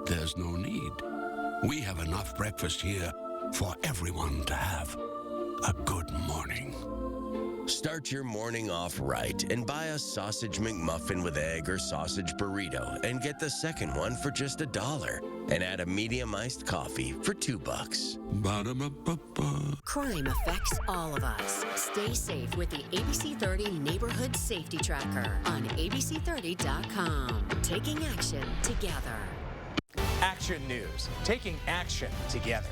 there's no need. We have enough breakfast here for everyone to have a good morning. Start your morning off right and buy a sausage McMuffin with egg or sausage burrito and get the second one for just $1. And add a medium iced coffee for $2. Ba-da-ba-ba-ba. Crime affects all of us. Stay safe with the ABC 30 Neighborhood Safety Tracker on abc30.com. Taking action together. Action News, taking action together.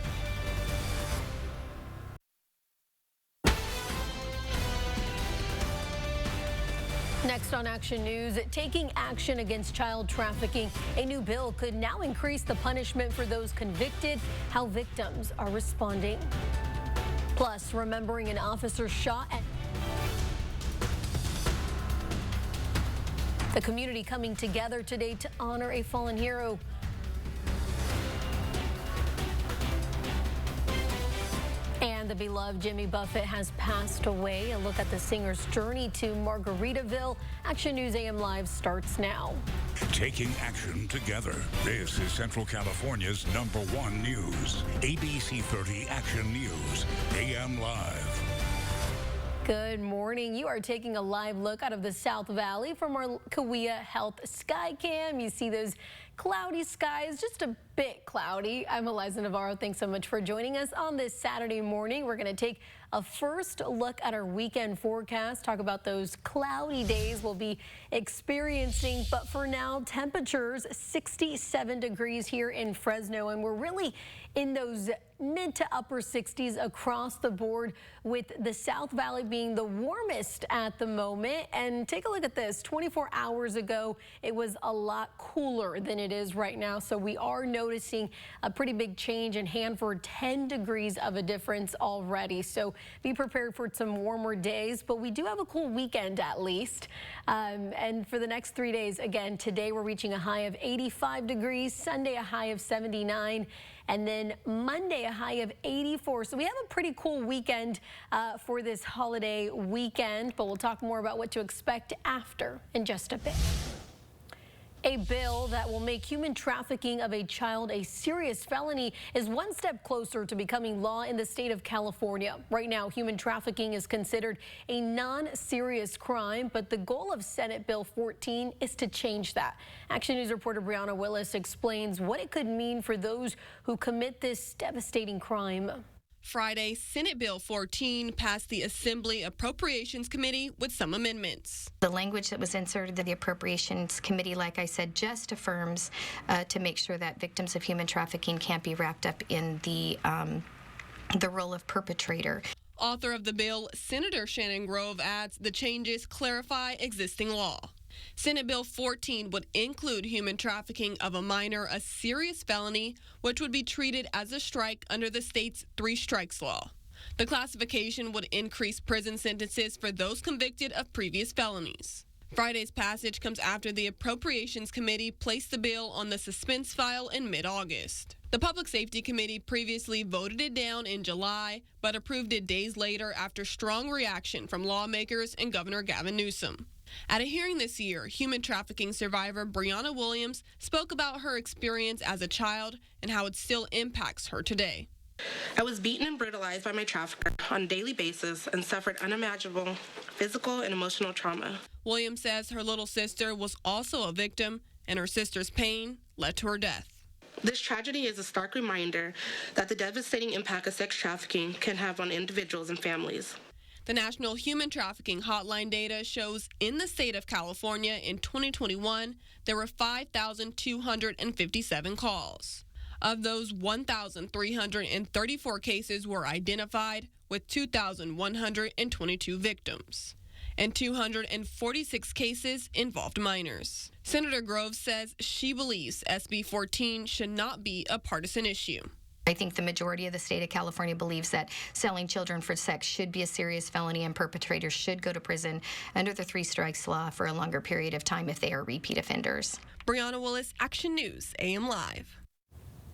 Next on Action News, taking action against child trafficking. A new bill could now increase the punishment for those convicted, how victims are responding. Plus, remembering an officer shot at the community coming together today to honor a fallen hero. And the beloved Jimmy Buffett has passed away. A look at the singer's journey to Margaritaville. Action News AM Live starts now. Taking action together. This is Central California's #1 news. ABC 30 Action News, AM Live. Good morning. You are taking a live look out of the South Valley from our Kauai Health Skycam. You see those cloudy skies, just a bit cloudy. I'm Eliza Navarro. Thanks so much for joining us on this Saturday morning. We're going to take a first look at our weekend forecast, talk about those cloudy days we'll be experiencing. But for now, temperatures 67 degrees here in Fresno, and we're really in those mid to upper 60s across the board, with the South Valley being the warmest at the moment. And take a look at this. 24 hours ago, it was a lot cooler than it is right now. So we are noticing a pretty big change in Hanford, 10 degrees of a difference already. So be prepared for some warmer days, but we do have a cool weekend at least. And for the next 3 days, again, today we're reaching a high of 85 degrees, Sunday a high of 79, and then Monday a high of 84. So we have a pretty cool weekend for this holiday weekend, but we'll talk more about what to expect after in just a bit. A bill that will make human trafficking of a child a serious felony is one step closer to becoming law in the state of California. Right now, human trafficking is considered a non-serious crime, but the goal of Senate Bill 14 is to change that. Action News reporter Brianna Willis explains what it could mean for those who commit this devastating crime. Friday, Senate Bill 14 passed the Assembly Appropriations Committee with some amendments. The language that was inserted in the Appropriations Committee, like I said, just affirms to make sure that victims of human trafficking can't be wrapped up in the role of perpetrator. Author of the bill, Senator Shannon Grove, adds the changes clarify existing law. Senate Bill 14 would include human trafficking of a minor a serious felony, which would be treated as a strike under the state's 3 strikes law. The classification would increase prison sentences for those convicted of previous felonies. Friday's passage comes after the Appropriations Committee placed the bill on the suspense file in mid-August. The Public Safety Committee previously voted it down in July, but approved it days later after strong reaction from lawmakers and Governor Gavin Newsom. At a hearing this year, human trafficking survivor Brianna Williams spoke about her experience as a child and how it still impacts her today. I was beaten and brutalized by my trafficker on a daily basis and suffered unimaginable physical and emotional trauma. Williams says her little sister was also a victim, and her sister's pain led to her death. This tragedy is a stark reminder that the devastating impact of sex trafficking can have on individuals and families. The National Human Trafficking Hotline data shows in the state of California in 2021, there were 5,257 calls. Of those, 1,334 cases were identified, with 2,122 victims. And 246 cases involved minors. Senator Grove says she believes SB 14 should not be a partisan issue. I think the majority of the state of California believes that selling children for sex should be a serious felony and perpetrators should go to prison under the 3 strikes law for a longer period of time if they are repeat offenders. Brianna Willis, Action News, AM Live.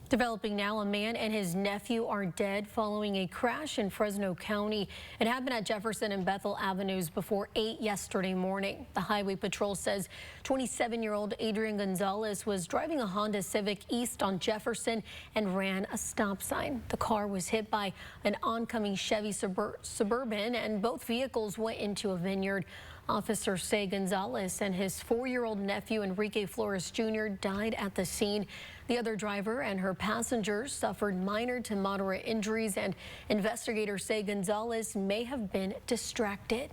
Developing now, a man and his nephew are dead following a crash in Fresno County. It happened at Jefferson and Bethel Avenues before 8 yesterday morning. The Highway Patrol says 27-year-old Adrian Gonzalez was driving a Honda Civic east on Jefferson and ran a stop sign. The car was hit by an oncoming Chevy Suburban, and both vehicles went into a vineyard. Officers say Gonzalez and his 4-year-old nephew Enrique Flores Jr. died at the scene. The other driver and her passengers suffered minor to moderate injuries, and investigators say Gonzalez may have been distracted.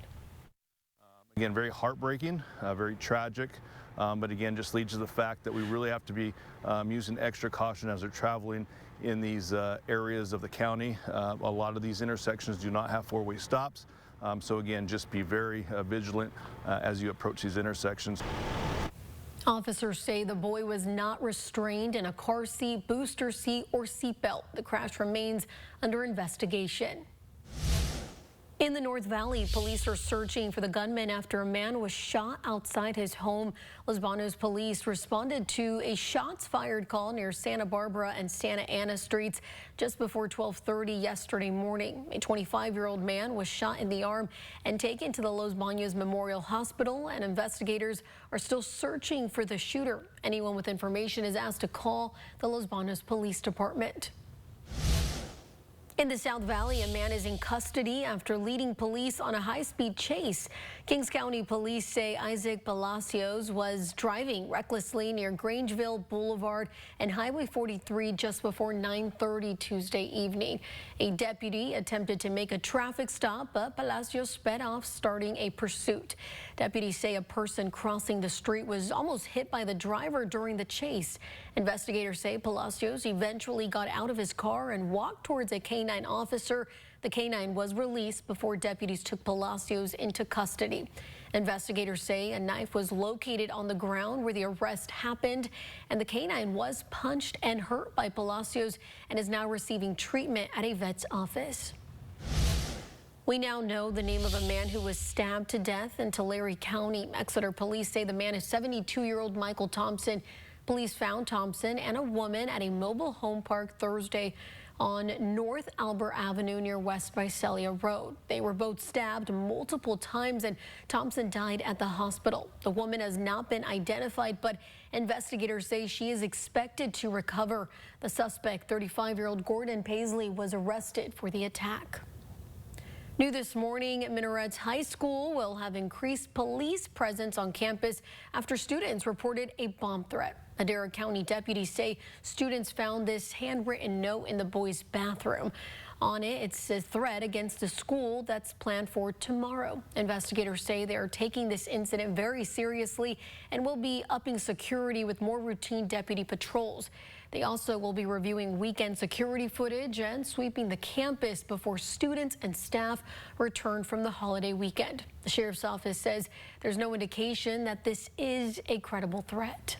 Again, very heartbreaking, very tragic, but again, just leads to the fact that we really have to be using extra caution as they're traveling in these areas of the county. A lot of these intersections do not have four-way stops. So again, just be very vigilant as you approach these intersections. Officers say the boy was not restrained in a car seat, booster seat, or seatbelt. The crash remains under investigation. In the North Valley, police are searching for the gunman after a man was shot outside his home. Los Banos police responded to a shots fired call near Santa Barbara and Santa Ana streets just before 12:30 yesterday morning. A 25-year-old man was shot in the arm and taken to the Los Banos Memorial Hospital, and investigators are still searching for the shooter. Anyone with information is asked to call the Los Banos Police Department. In the South Valley, a man is in custody after leading police on a high-speed chase. Kings County police say Isaac Palacios was driving recklessly near Grangeville Boulevard and Highway 43 just before 9:30 Tuesday evening. A deputy attempted to make a traffic stop, but Palacios sped off, starting a pursuit. Deputies say a person crossing the street was almost hit by the driver during the chase. Investigators say Palacios eventually got out of his car and walked towards a K-9 officer. The K-9 was released before deputies took Palacios into custody. Investigators say a knife was located on the ground where the arrest happened, and the K-9 was punched and hurt by Palacios and is now receiving treatment at a vet's office. We now know the name of a man who was stabbed to death in Tulare County. Exeter police say the man is 72-year-old Michael Thompson. Police found Thompson and a woman at a mobile home park Thursday on North Albert Avenue near West Visalia Road. They were both stabbed multiple times, and Thompson died at the hospital. The woman has not been identified, but investigators say she is expected to recover. The suspect, 35-year-old Gordon Paisley, was arrested for the attack. New this morning, Minarets High School will have increased police presence on campus after students reported a bomb threat. Madera County deputies say students found this handwritten note in the boys' bathroom. On it, it's a threat against the school that's planned for tomorrow. Investigators say they are taking this incident very seriously and will be upping security with more routine deputy patrols. They also will be reviewing weekend security footage and sweeping the campus before students and staff return from the holiday weekend. The sheriff's office says there's no indication that this is a credible threat.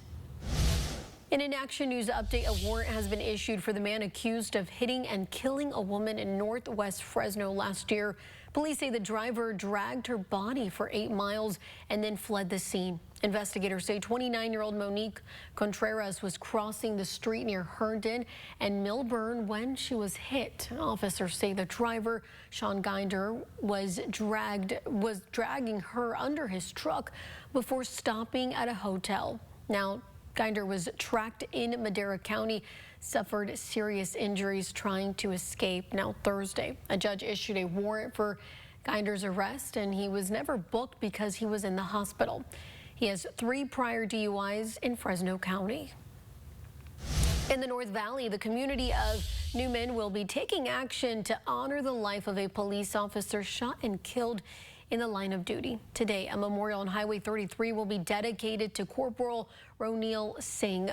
In an Action News update, a warrant has been issued for the man accused of hitting and killing a woman in northwest Fresno last year. Police say the driver dragged her body for 8 miles and then fled the scene. Investigators say 29-year-old Monique Contreras was crossing the street near Herndon and Milburn when she was hit. Officers say the driver, Sean Ginder, was dragging her under his truck before stopping at a hotel. Now, Ginder was tracked in Madera County, suffered serious injuries trying to escape. Now Thursday, a judge issued a warrant for Ginder's arrest, and he was never booked because he was in the hospital. He has 3 prior DUIs in Fresno County. In the North Valley, the community of Newman will be taking action to honor the life of a police officer shot and killed in the line of duty. Today, a memorial on Highway 33 will be dedicated to Corporal Ronil Singh.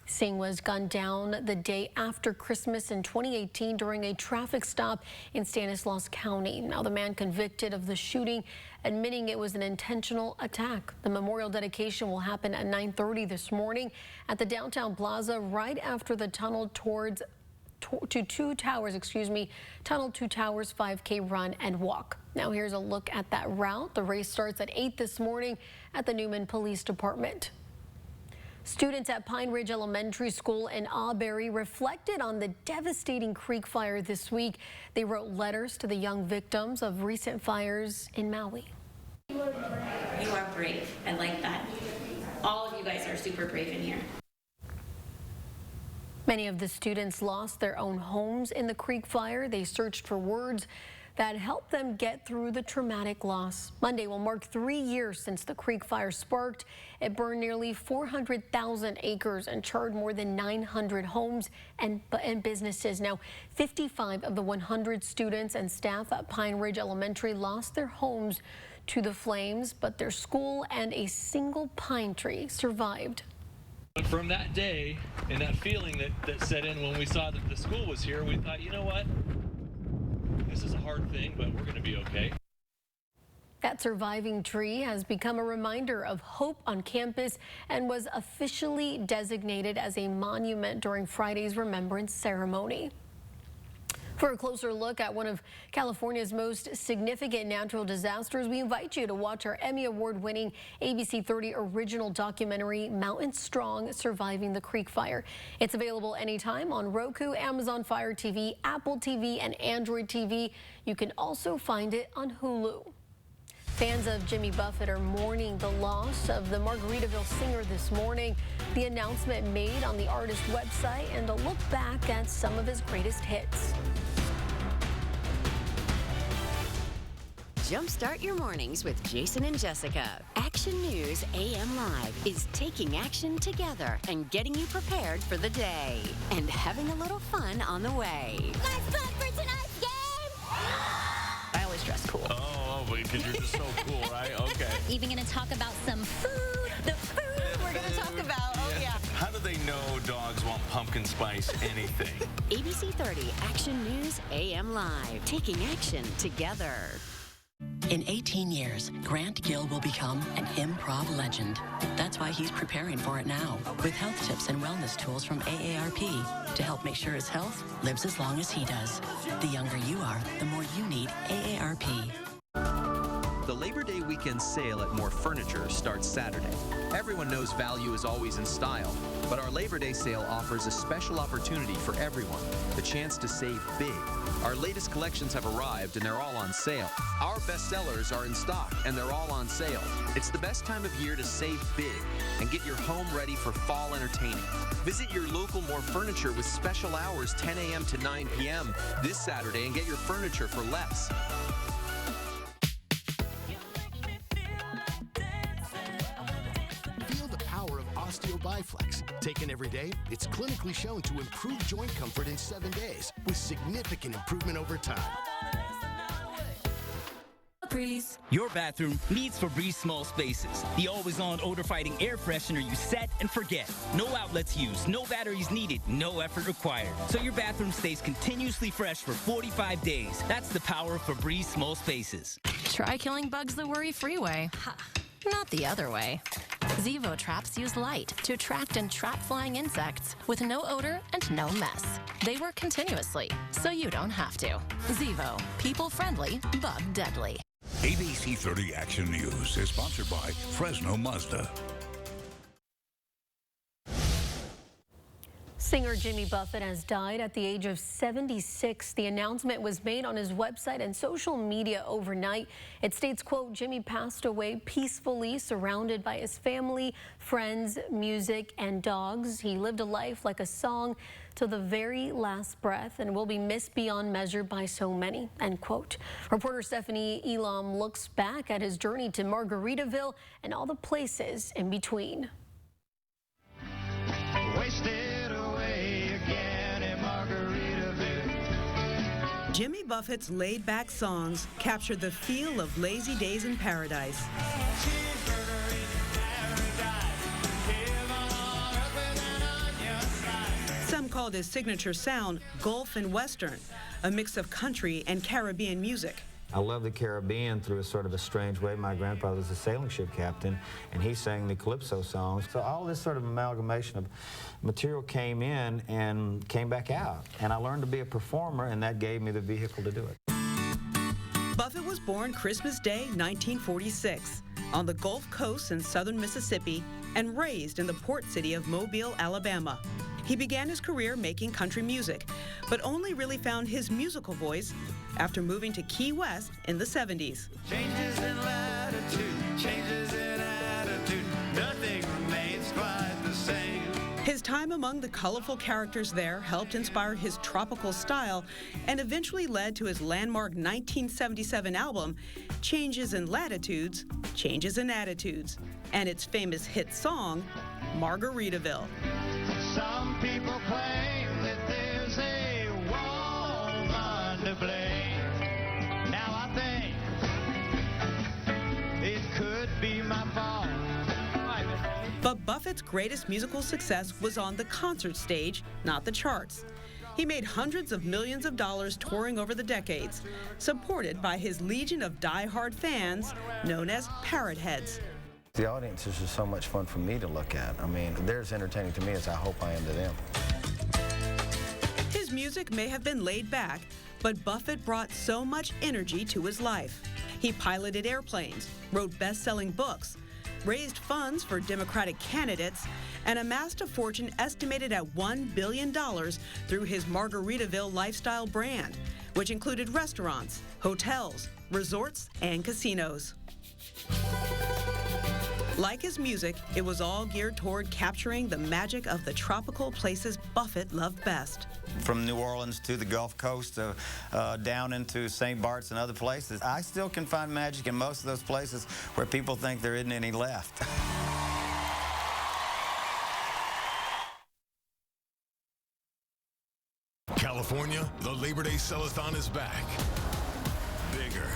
Singh was gunned down the day after Christmas in 2018 during a traffic stop in Stanislaus County. Now, the man convicted of the shooting, admitting it was an intentional attack. The memorial dedication will happen at 9:30 this morning at the downtown plaza right after the Tunnel Two Towers 5K run and walk. Now here's a look at that route. The race starts at 8 this morning at the Newman Police Department. Students at Pine Ridge Elementary School in Auberry reflected on the devastating creek fire this week. They wrote letters to the young victims of recent fires in Maui. You are brave. I like that. All of you guys are super brave in here. Many of the students lost their own homes in the creek fire. They searched for words that helped them get through the traumatic loss. Monday will mark 3 years since the creek fire sparked. It burned nearly 400,000 acres and charred more than 900 homes and businesses. Now, 55 of the 100 students and staff at Pine Ridge Elementary lost their homes to the flames, but their school and a single pine tree survived. But from that day and that feeling that set in when we saw that the school was here, we thought, you know what? This is a hard thing, but we're going to be okay. That surviving tree has become a reminder of hope on campus and was officially designated as a monument during Friday's remembrance ceremony. For a closer look at one of California's most significant natural disasters, we invite you to watch our Emmy Award-winning ABC 30 original documentary, Mountain Strong: Surviving the Creek Fire. It's available anytime on Roku, Amazon Fire TV, Apple TV, and Android TV. You can also find it on Hulu. Fans of Jimmy Buffett are mourning the loss of the Margaritaville singer this morning. The announcement made on the artist's website and a look back at some of his greatest hits. Jumpstart your mornings with Jason and Jessica. Action News AM Live is taking action together and getting you prepared for the day and having a little fun on the way. Let's play for tonight's game! I always dress cool. Oh, because you're just so cool, right? Okay. Even gonna talk about some food. The food we're gonna talk about. Oh, yeah. How do they know dogs want pumpkin spice anything? ABC 30 Action News AM Live, taking action together. In 18 years, Grant Gill will become an improv legend. That's why he's preparing for it now, with health tips and wellness tools from AARP to help make sure his health lives as long as he does. The younger you are, the more you need AARP. The Labor Day weekend sale at More Furniture starts Saturday. Everyone knows value is always in style, but our Labor Day sale offers a special opportunity for everyone, the chance to save big. Our latest collections have arrived and they're all on sale. Our best sellers are in stock and they're all on sale. It's the best time of year to save big and get your home ready for fall entertaining. Visit your local More Furniture with special hours 10 a.m. to 9 p.m. this Saturday and get your furniture for less. Biflex. Taken every day, it's clinically shown to improve joint comfort in 7 days with significant improvement over time. Febreze. Your bathroom needs Febreze Small Spaces. The always-on odor-fighting air freshener you set and forget. No outlets used, no batteries needed, no effort required. So your bathroom stays continuously fresh for 45 days. That's the power of Febreze Small Spaces. Try killing bugs the worry-free way. Not the other way. Zevo traps use light to attract and trap flying insects with no odor and no mess. They work continuously, so you don't have to. Zevo, people-friendly, bug-deadly. ABC 30 Action News is sponsored by Fresno Mazda. Singer Jimmy Buffett has died at the age of 76. The announcement was made on his website and social media overnight. It states, quote, Jimmy passed away peacefully, surrounded by his family, friends, music, and dogs. He lived a life like a song till the very last breath and will be missed beyond measure by so many, end quote. Reporter Stephanie Elam looks back at his journey to Margaritaville and all the places in between. Jimmy Buffett's laid-back songs capture the feel of lazy days in paradise. Some called his signature sound Gulf and Western, a mix of country and Caribbean music. I love the Caribbean through a sort of a strange way. My grandfather was a sailing ship captain, and he sang the Calypso songs. So all this sort of amalgamation of material came in and came back out. And I learned to be a performer, and that gave me the vehicle to do it. Buffett was born Christmas Day, 1946. On the Gulf Coast in southern Mississippi, and raised in the port city of Mobile, Alabama. He began his career making country music, but only really found his musical voice after moving to Key West in the 70s. Changes in latitude, changes in attitude, nothing remains quite the same. His time among the colorful characters there helped inspire his tropical style and eventually led to his landmark 1977 album, Changes in Latitudes, Changes in Attitudes, and its famous hit song, Margaritaville. Some people claim that there's a woman to blame. Now I think it could be my fault. But Buffett's greatest musical success was on the concert stage, not the charts. He made hundreds of millions of dollars touring over the decades, supported by his legion of die-hard fans known as parrot heads. The audience is just so much fun for me to look at. I mean, they're as entertaining to me as I hope I am to them. His music may have been laid back, but Buffett brought so much energy to his life. He piloted airplanes, wrote best-selling books, raised funds for Democratic candidates, and amassed a fortune estimated at $1 billion through his Margaritaville lifestyle brand, which included restaurants, hotels, resorts, and casinos. Like his music, it was all geared toward capturing the magic of the tropical places Buffett loved best. From New Orleans to the Gulf Coast, down into St. Bart's and other places, I still can find magic in most of those places where people think there isn't any left. California, the Labor Day Sell-a-thon is back. Bigger,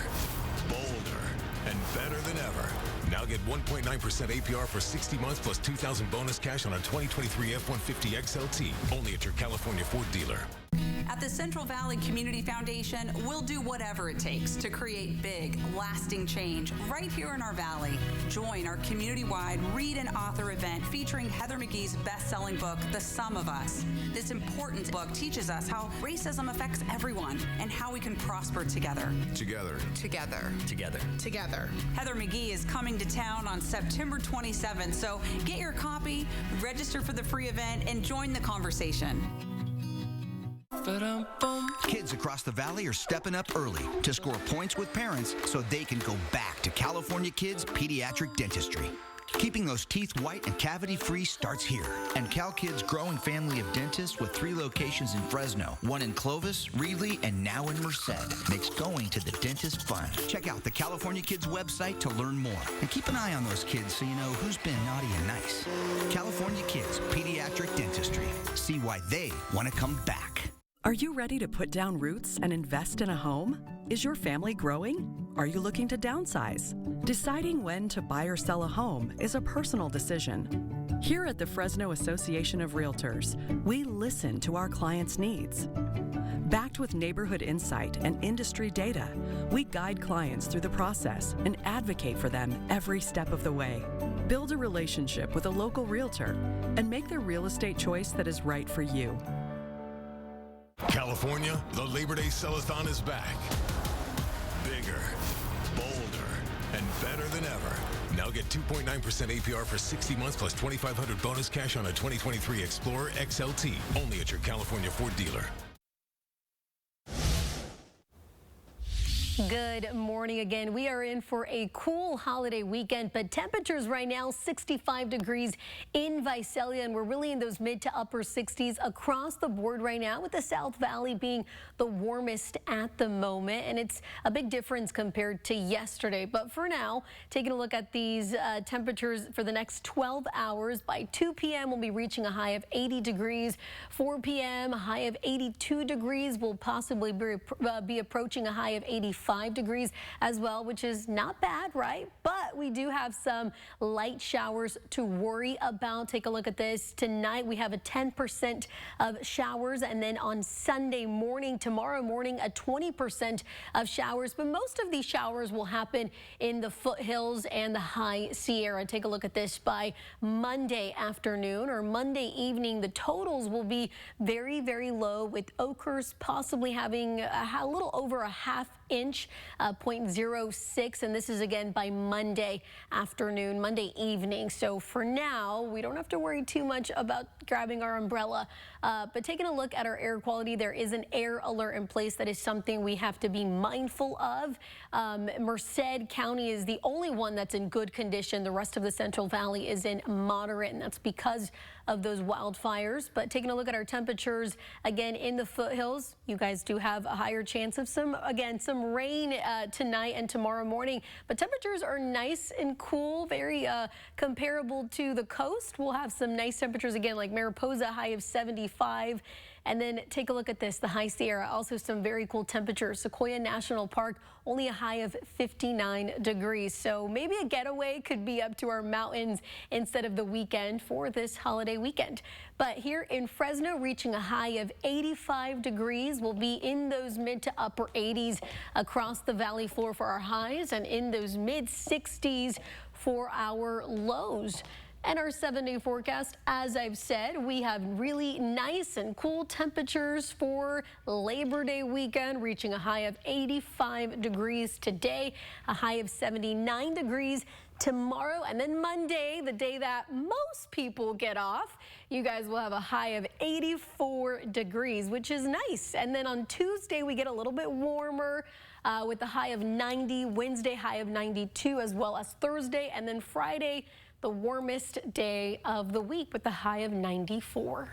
bolder, and better than ever. Now get 1.9% APR for 60 months plus $2,000 bonus cash on a 2023 F-150 XLT. Only at your California Ford dealer. At the Central Valley Community Foundation, we'll do whatever it takes to create big, lasting change right here in our valley. Join our community-wide read and author event featuring Heather McGhee's best-selling book, The Sum of Us. This important book teaches us how racism affects everyone and how we can prosper together. Together. Together. Together. Together. Heather McGhee is coming to town on September 27th, so get your copy, register for the free event, and join the conversation. Kids across the valley are stepping up early to score points with parents so they can go back to California Kids Pediatric Dentistry. Keeping those teeth white and cavity-free starts here. And Cal Kids' growing family of dentists with 3 locations in Fresno, 1 in Clovis, Reedley, and now in Merced makes going to the dentist fun. Check out the California Kids website to learn more. And keep an eye on those kids so you know who's been naughty and nice. California Kids Pediatric Dentistry. See why they want to come back. Are you ready to put down roots and invest in a home? Is your family growing? Are you looking to downsize? Deciding when to buy or sell a home is a personal decision. Here at the Fresno Association of Realtors, we listen to our clients' needs. Backed with neighborhood insight and industry data, we guide clients through the process and advocate for them every step of the way. Build a relationship with a local realtor and make the real estate choice that is right for you. California, the Labor Day Sell-a-thon is back. Bigger, bolder, and better than ever. Now get 2.9% APR for 60 months plus $2,500 bonus cash on a 2023 Explorer XLT. Only at your California Ford dealer. Good morning again. We are in for a cool holiday weekend, but temperatures right now 65 degrees in Visalia, and we're really in those mid to upper 60s across the board right now, with the South Valley being the warmest at the moment, and it's a big difference compared to yesterday. But for now, taking a look at these temperatures for the next 12 hours, by 2 p.m. we'll be reaching a high of 80 degrees. 4 p.m. a high of 82 degrees. We'll possibly be approaching a high of 85 degrees as well, which is not bad, right? But we do have some light showers to worry about. Take a look at this. Tonight we have a 10% of showers, and then on Sunday morning, tomorrow morning, a 20% of showers. But most of these showers will happen in the foothills and the high Sierra. Take a look at this. By Monday afternoon or Monday evening, the totals will be very, very low, with Oakhurst possibly having a little over a half inch inch, 0.06, and this is again by Monday afternoon, Monday evening. So for now, we don't have to worry too much about grabbing our umbrella. But taking a look at our air quality, there is an air alert in place. That is something we have to be mindful of. Merced County is the only one that's in good condition. The rest of the Central Valley is in moderate, and that's because of those wildfires. But taking a look at our temperatures, again, in the foothills, you guys do have a higher chance of some rain tonight and tomorrow morning. But temperatures are nice and cool, very comparable to the coast. We'll have some nice temperatures again, like Mariposa, high of 75. And then take a look at this, the High Sierra, also some very cool temperatures. Sequoia National Park, only a high of 59 degrees. So maybe a getaway could be up to our mountains instead of the weekend for this holiday weekend. But here in Fresno, reaching a high of 85 degrees. We'll be in those mid to upper 80s across the valley floor for our highs and in those mid 60s for our lows. And our 7-day forecast, as I've said, we have really nice and cool temperatures for Labor Day weekend, reaching a high of 85 degrees today, a high of 79 degrees tomorrow, and then Monday, the day that most people get off, you guys will have a high of 84 degrees, which is nice. And then on Tuesday, we get a little bit warmer with a high of 90, Wednesday high of 92, as well as Thursday, and then Friday, the warmest day of the week with a high of 94.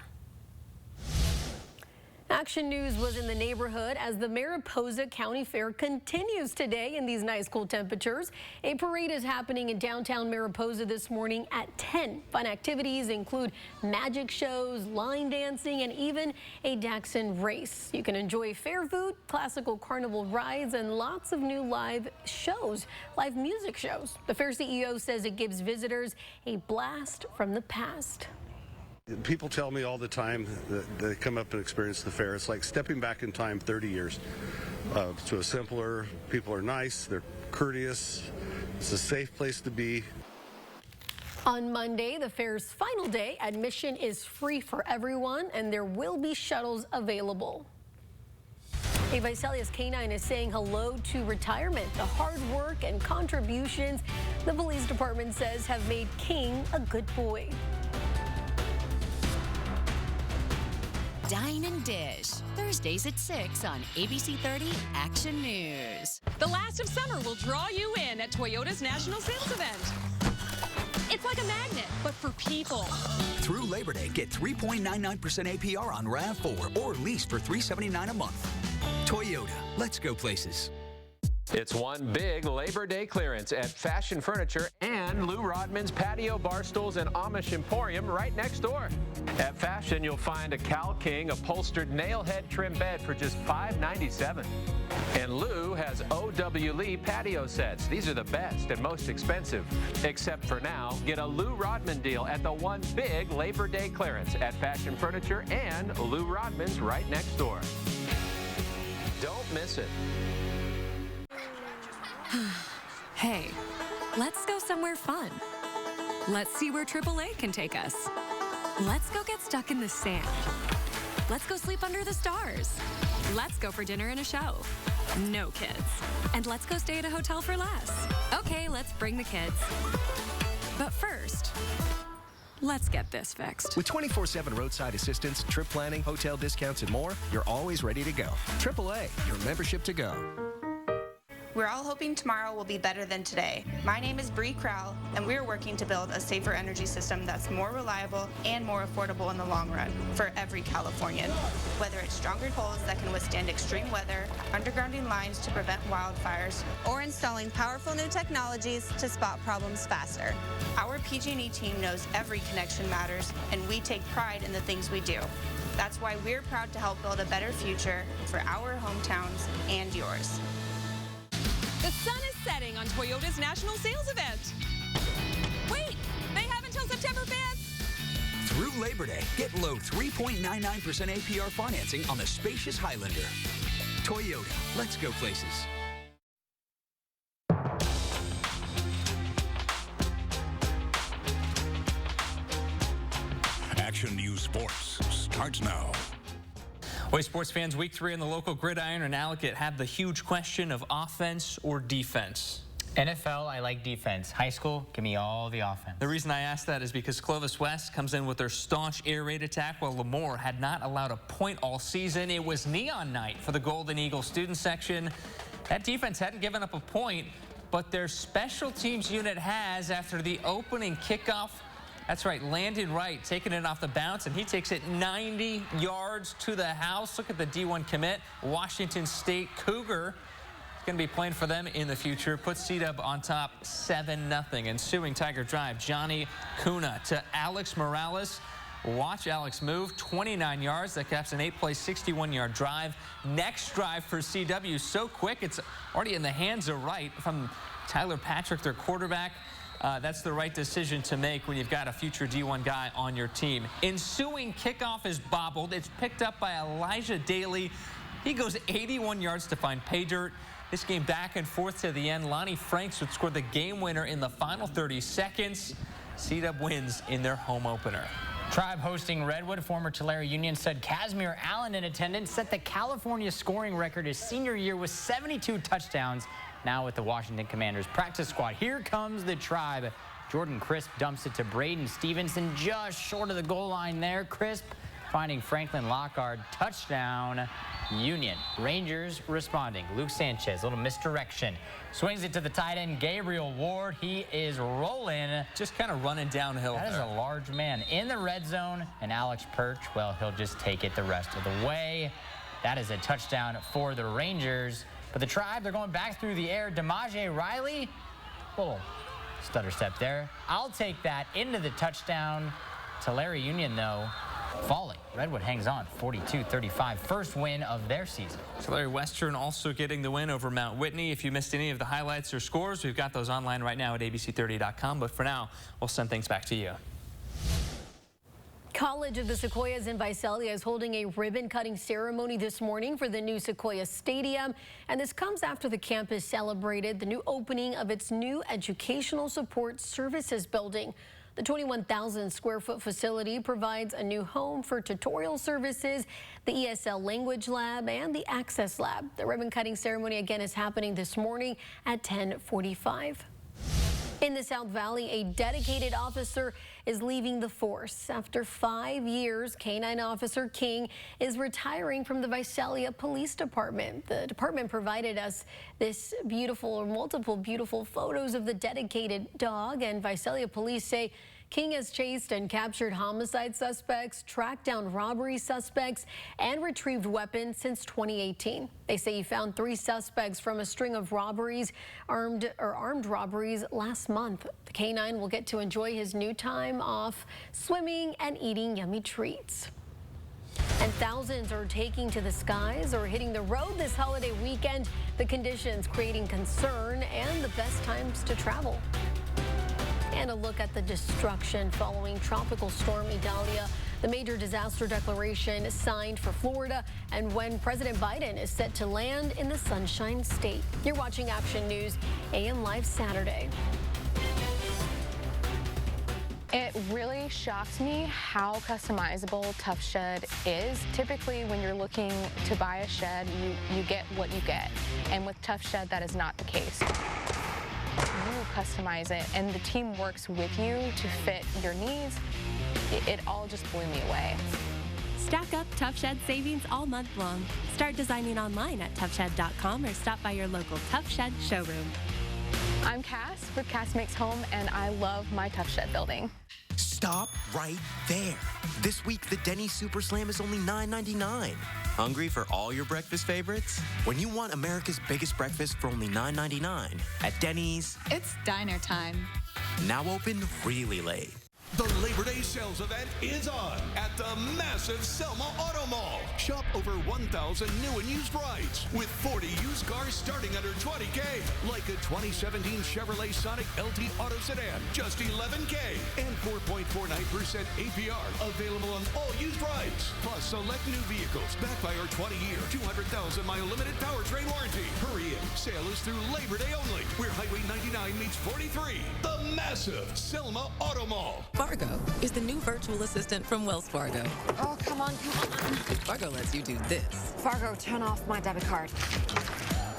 Action News was in the neighborhood as the Mariposa County Fair continues today in these nice cool temperatures. A parade is happening in downtown Mariposa this morning at 10. Fun activities include magic shows, line dancing, and even a Dachshund race. You can enjoy fair food, classical carnival rides, and lots of new live music shows. The fair CEO says it gives visitors a blast from the past. People tell me all the time that they come up and experience the fair. It's like stepping back in time 30 years to a simpler, people are nice, they're courteous, it's a safe place to be. On Monday, the fair's final day, admission is free for everyone, and there will be shuttles available. A Visalia's Canine is saying hello to retirement. The hard work and contributions the police department says have made King a good boy. Dine and Dish, Thursdays at 6 on ABC 30 Action News. The last of summer will draw you in at Toyota's National Sales Event. It's like a magnet, but for people. Through Labor Day, get 3.99% APR on RAV4 or lease for $379 a month. Toyota, let's go places. It's one big Labor Day clearance at Fashion Furniture and Lou Rodman's Patio Bar Stools and Amish Emporium right next door. At Fashion, you'll find a Cal King upholstered nail head trim bed for just $597. And Lou has O.W. Lee patio sets. These are the best and most expensive. Except for now, get a Lou Rodman deal at the one big Labor Day clearance at Fashion Furniture and Lou Rodman's right next door. Don't miss it. Hey, let's go somewhere fun. Let's see where AAA can take us. Let's go get stuck in the sand. Let's go sleep under the stars. Let's go for dinner and a show. No kids. And let's go stay at a hotel for less. Okay, let's bring the kids. But first, let's get this fixed. With 24/7 roadside assistance, trip planning, hotel discounts, and more, you're always ready to go. AAA, your membership to go. We're all hoping tomorrow will be better than today. My name is Bree Crowell, and we're working to build a safer energy system that's more reliable and more affordable in the long run for every Californian. Whether it's stronger poles that can withstand extreme weather, undergrounding lines to prevent wildfires, or installing powerful new technologies to spot problems faster. Our PG&E team knows every connection matters, and we take pride in the things we do. That's why we're proud to help build a better future for our hometowns and yours. The sun is setting on Toyota's National Sales Event. Wait, they have until September 5th. Through Labor Day, get low 3.99% APR financing on the spacious Highlander. Toyota, let's go places. Action News Sports starts now. Boy, sports fans, week 3 in the local gridiron, and Alec, it had the huge question of offense or defense. NFL, I like defense. High school, give me all the offense. The reason I asked that is because Clovis West comes in with their staunch air raid attack, while Lemoore had not allowed a point all season. It was neon night for the Golden Eagle student section. That defense hadn't given up a point, but their special teams unit has after the opening kickoff. That's right, Landon Wright taking it off the bounce, and he takes it 90 yards to the house. Look at the D1 commit, Washington State Cougar. Going to be playing for them in the future. Puts C-Dub on top 7-0. Ensuing Tiger drive, Johnny Kuna to Alex Morales. Watch Alex move, 29 yards. That caps an 8-play, 61-yard drive. Next drive for CW, so quick, it's already in the hands of Wright from Tyler Patrick, their quarterback. That's the right decision to make when you've got a future D1 guy on your team. Ensuing kickoff is bobbled. It's picked up by Elijah Daly. He goes 81 yards to find pay dirt. This game back and forth to the end. Lonnie Franks would score the game winner in the final 30 seconds. C-Dub wins in their home opener. Tribe hosting Redwood. Former Tulare Union stud Casimir Allen in attendance set the California scoring record his senior year with 72 touchdowns. Now with the Washington Commanders practice squad. Here comes the Tribe. Jordan Crisp dumps it to Braden Stevenson just short of the goal line there. Crisp finding Franklin Lockhart. Touchdown, Union. Rangers responding. Luke Sanchez, little misdirection. Swings it to the tight end, Gabriel Ward. He is rolling. Just kind of running downhill. That is a large man in the red zone. And Alex Perch, well, he'll just take it the rest of the way. That is a touchdown for the Rangers. But the Tribe, they're going back through the air. Demaje Riley, little stutter step there. I'll take that into the touchdown. Tulare Union, though, falling. Redwood hangs on, 42-35, first win of their season. Tulare Western also getting the win over Mount Whitney. If you missed any of the highlights or scores, we've got those online right now at abc30.com. But for now, we'll send things back to you. College of the Sequoias in Visalia is holding a ribbon-cutting ceremony this morning for the new Sequoia Stadium. And this comes after the campus celebrated the new opening of its new Educational Support Services building. The 21,000 square foot facility provides a new home for tutorial services, the ESL Language Lab, and the Access Lab. The ribbon cutting ceremony again is happening this morning at 10:45. In the South Valley, a dedicated officer is leaving the force. After 5 years, K-9 Officer King is retiring from the Visalia Police Department. The department provided us this multiple beautiful photos of the dedicated dog, and Visalia police say King has chased and captured homicide suspects, tracked down robbery suspects, and retrieved weapons since 2018. They say he found 3 suspects from a string of robberies, armed robberies last month. The K-9 will get to enjoy his new time off swimming and eating yummy treats. And thousands are taking to the skies or hitting the road this holiday weekend. The conditions creating concern and the best times to travel. And a look at the destruction following Tropical Storm Idalia. The major disaster declaration signed for Florida, and when President Biden is set to land in the Sunshine State. You're watching Action News AM Live Saturday. It really shocked me how customizable Tough Shed is. Typically, when you're looking to buy a shed, you get what you get. And with Tough Shed, that is not the case. You customize it, and the team works with you to fit your needs. It all just blew me away. Stack up Tough Shed savings all month long. Start designing online at toughshed.com or stop by your local Tough Shed showroom. I'm Cass with Cass Makes Home, and I love my Tough Shed building. Stop right there. This week, the Denny's Super Slam is only $9.99. Hungry for all your breakfast favorites? When you want America's biggest breakfast for only $9.99 at Denny's, it's diner time. Now open really late. The Labor Day sales event is on at the massive Selma Auto Mall. Shop over 1,000 new and used rides with 40 used cars starting under $20K, like a 2017 Chevrolet Sonic LT Auto Sedan, just $11K, and 4.49% APR available on all used rides. Plus, select new vehicles backed by our 20-year, 200,000-mile limited powertrain warranty. Hurry in. Sale is through Labor Day only, where Highway 99 meets 43. The massive Selma Auto Mall. Fargo is the new virtual assistant from Wells Fargo. Oh, come on. Fargo lets you do this. Fargo, turn off my debit card.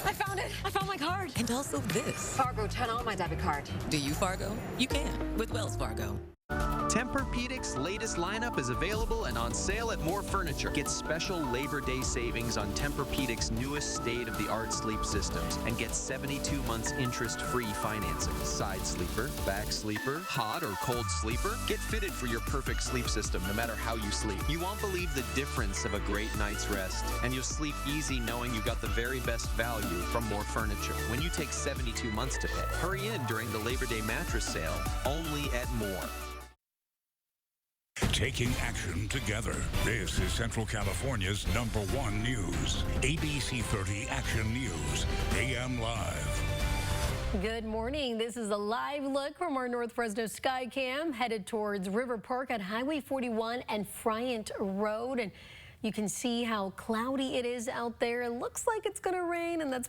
I found it. I found my card. And also this. Fargo, turn on my debit card. Do you, Fargo? You can with Wells Fargo. Tempur-Pedic's latest lineup is available and on sale at More Furniture. Get special Labor Day savings on Tempur-Pedic's newest state-of-the-art sleep systems and get 72 months interest-free financing. Side sleeper, back sleeper, hot or cold sleeper. Get fitted for your perfect sleep system no matter how you sleep. You won't believe the difference of a great night's rest, and you'll sleep easy knowing you got the very best value from More Furniture when you take 72 months to pay. Hurry in during the Labor Day mattress sale, only at More. Taking action together. This is Central California's #1 news. ABC 30 Action News, AM Live. Good morning. This is a live look from our North Fresno Skycam headed towards River Park on Highway 41 and Friant Road. And you can see how cloudy it is out there. It looks like it's going to rain, and that's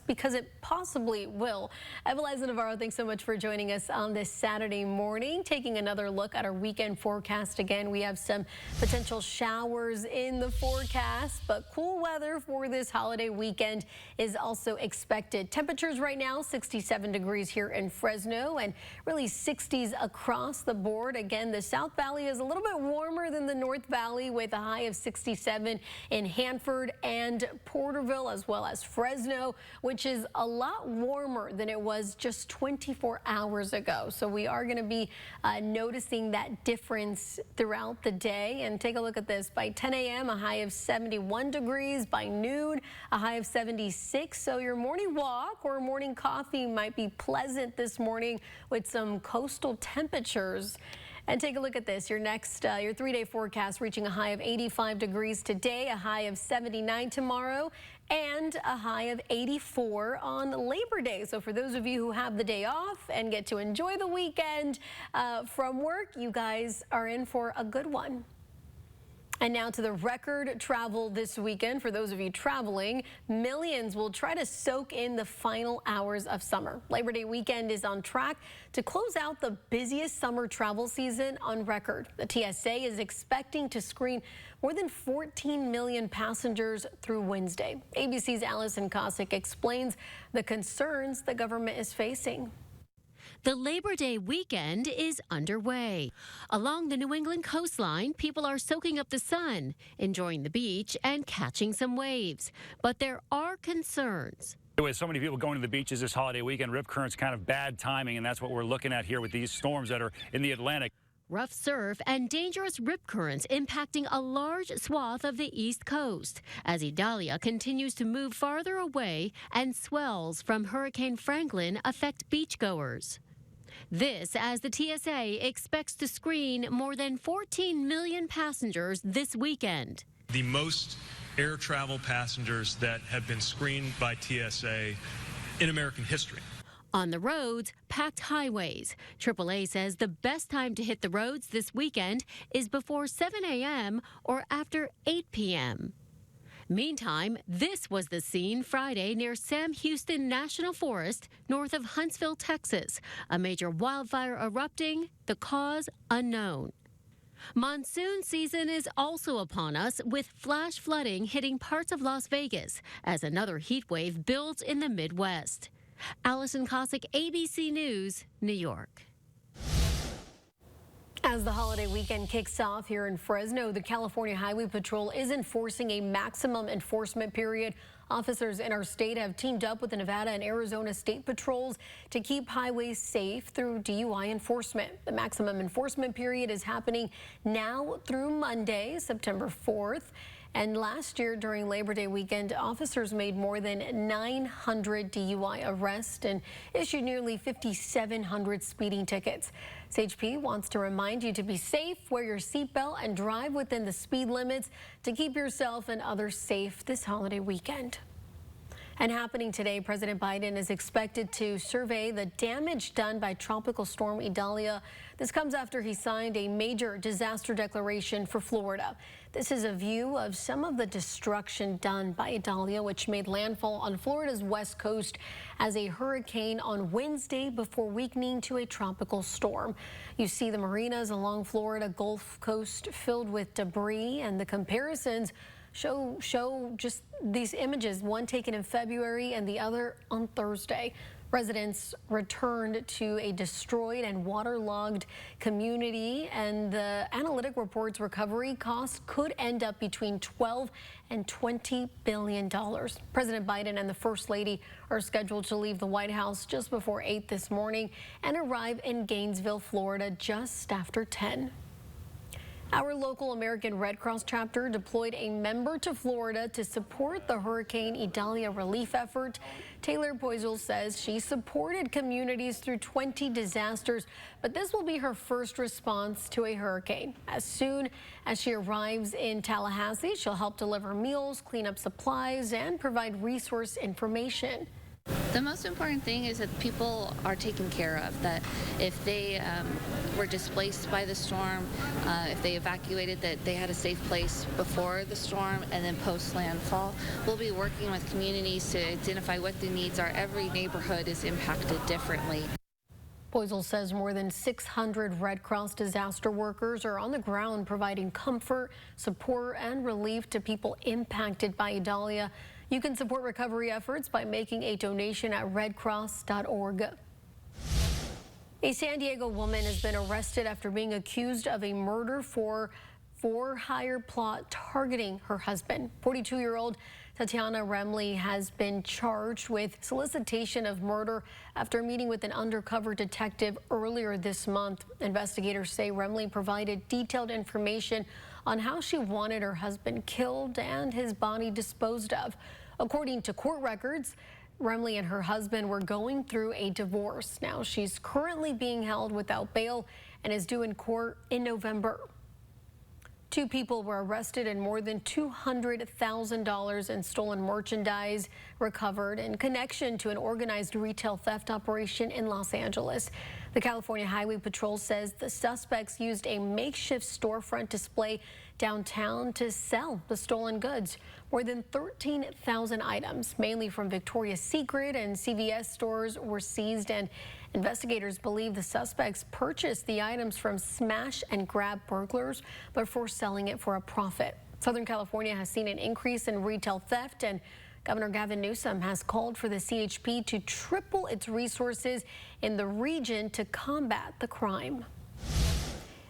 because it possibly will. Eliza Navarro, thanks so much for joining us on this Saturday morning. Taking another look at our weekend forecast again. We have some potential showers in the forecast, but cool weather for this holiday weekend is also expected. Temperatures right now, 67 degrees here in Fresno and really 60s across the board. Again, the South Valley is a little bit warmer than the North Valley with a high of 67 in Hanford and Porterville, as well as Fresno, which is a lot warmer than it was just 24 hours ago. So we are going to be noticing that difference throughout the day. And take a look at this. By 10 a.m., a high of 71 degrees. By noon, a high of 76. So your morning walk or morning coffee might be pleasant this morning with some coastal temperatures. And take a look at this. Your next, your 3-day forecast reaching a high of 85 degrees today, a high of 79 tomorrow, and a high of 84 on Labor Day. So for those of you who have the day off and get to enjoy the weekend from work, you guys are in for a good one. And now to the record travel this weekend. For those of you traveling, millions will try to soak in the final hours of summer. Labor Day weekend is on track to close out the busiest summer travel season on record. The TSA is expecting to screen more than 14 million passengers through Wednesday. ABC's Allison Kosick explains the concerns the government is facing. The Labor Day weekend is underway. Along the New England coastline, people are soaking up the sun, enjoying the beach, and catching some waves. But there are concerns. With so many people going to the beaches this holiday weekend, rip current's kind of bad timing, and that's what we're looking at here with these storms that are in the Atlantic. Rough surf and dangerous rip currents impacting a large swath of the East Coast as Idalia continues to move farther away and swells from Hurricane Franklin affect beachgoers. This as the TSA expects to screen more than 14 million passengers this weekend. The most air travel passengers that have been screened by TSA in American history. On the roads, packed highways. AAA says the best time to hit the roads this weekend is before 7 a.m. or after 8 p.m. Meantime, this was the scene Friday near Sam Houston National Forest, north of Huntsville, Texas. A major wildfire erupting, the cause unknown. Monsoon season is also upon us, with flash flooding hitting parts of Las Vegas as another heat wave builds in the Midwest. Allison Kosick, ABC News, New York. As the holiday weekend kicks off here in Fresno, the California Highway Patrol is enforcing a maximum enforcement period. Officers in our state have teamed up with the Nevada and Arizona state patrols to keep highways safe through DUI enforcement. The maximum enforcement period is happening now through Monday, September 4th. And last year during Labor Day weekend, officers made more than 900 DUI arrests and issued nearly 5,700 speeding tickets. SHP wants to remind you to be safe, wear your seatbelt, and drive within the speed limits to keep yourself and others safe this holiday weekend. And happening today, President Biden is expected to survey the damage done by Tropical Storm Idalia. This comes after he signed a major disaster declaration for Florida. This is a view of some of the destruction done by Idalia, which made landfall on Florida's west coast as a hurricane on Wednesday before weakening to a tropical storm. You see the marinas along Florida Gulf Coast filled with debris, and the comparisons show just these images, one taken in February and the other on Thursday. Residents returned to a destroyed and waterlogged community, and the analytic reports recovery costs could end up between $12 and $20 billion. President Biden and the First Lady are scheduled to leave the White House just before 8 this morning and arrive in Gainesville, Florida just after 10. Our local American Red Cross chapter deployed a member to Florida to support the Hurricane Idalia relief effort. Taylor Poisel says she supported communities through 20 disasters, but this will be her first response to a hurricane. As soon as she arrives in Tallahassee, she'll help deliver meals, clean up supplies, and provide resource information. The most important thing is that people are taken care of, that if they were displaced by the storm, if they evacuated, that they had a safe place before the storm and then post landfall. We'll be working with communities to identify what the needs are. Every neighborhood is impacted differently. Poisel says more than 600 Red Cross disaster workers are on the ground providing comfort, support, and relief to people impacted by Idalia. You can support recovery efforts by making a donation at redcross.org. A San Diego woman has been arrested after being accused of a murder for hire plot targeting her husband. 42-year-old Tatiana Remley has been charged with solicitation of murder after meeting with an undercover detective earlier this month. Investigators say Remley provided detailed information on how she wanted her husband killed and his body disposed of. According to court records, Remley and her husband were going through a divorce. Now she's currently being held without bail and is due in court in November. 2 people were arrested and more than $200,000 in stolen merchandise recovered in connection to an organized retail theft operation in Los Angeles. The California Highway Patrol says the suspects used a makeshift storefront display downtown to sell the stolen goods. More than 13,000 items, mainly from Victoria's Secret and CVS stores, were seized, and investigators believe the suspects purchased the items from smash and grab burglars before selling it for a profit. Southern California has seen an increase in retail theft, and Governor Gavin Newsom has called for the CHP to triple its resources in the region to combat the crime.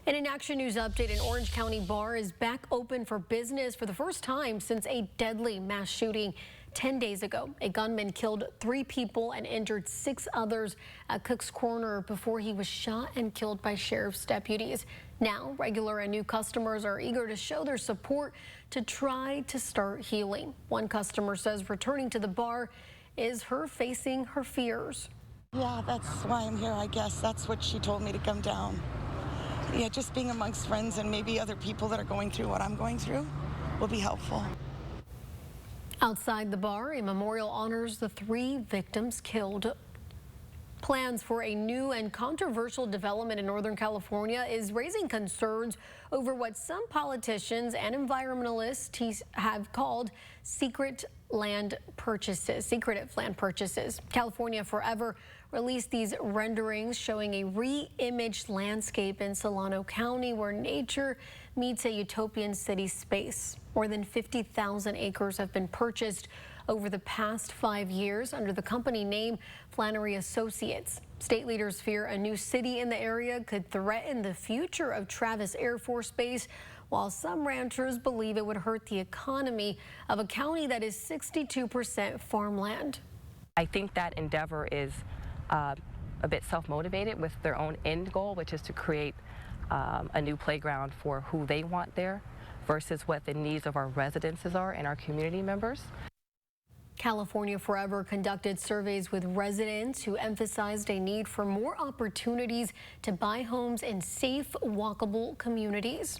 In an Action News update, an Orange County bar is back open for business for the first time since a deadly mass shooting 10 days ago. A gunman killed 3 people and injured 6 others at Cook's Corner before he was shot and killed by sheriff's deputies. Now, regular and new customers are eager to show their support to try to start healing. One customer says returning to the bar is her facing her fears. Yeah, that's why I'm here, I guess. That's what she told me to come down. Yeah, just being amongst friends and maybe other people that are going through what I'm going through will be helpful. Outside the bar, a memorial honors the 3 victims killed. Plans for a new and controversial development in Northern California is raising concerns over what some politicians and environmentalists have called secretive land purchases. California Forever released these renderings showing a re-imaged landscape in Solano County where nature meets a utopian city space. More than 50,000 acres have been purchased over the past 5 years under the company name Flannery Associates. State leaders fear a new city in the area could threaten the future of Travis Air Force Base, while some ranchers believe it would hurt the economy of a county that is 62% farmland. I think that endeavor is a bit self-motivated with their own end goal, which is to create a new playground for who they want there versus what the needs of our residences are and our community members. California Forever conducted surveys with residents who emphasized a need for more opportunities to buy homes in safe, walkable communities.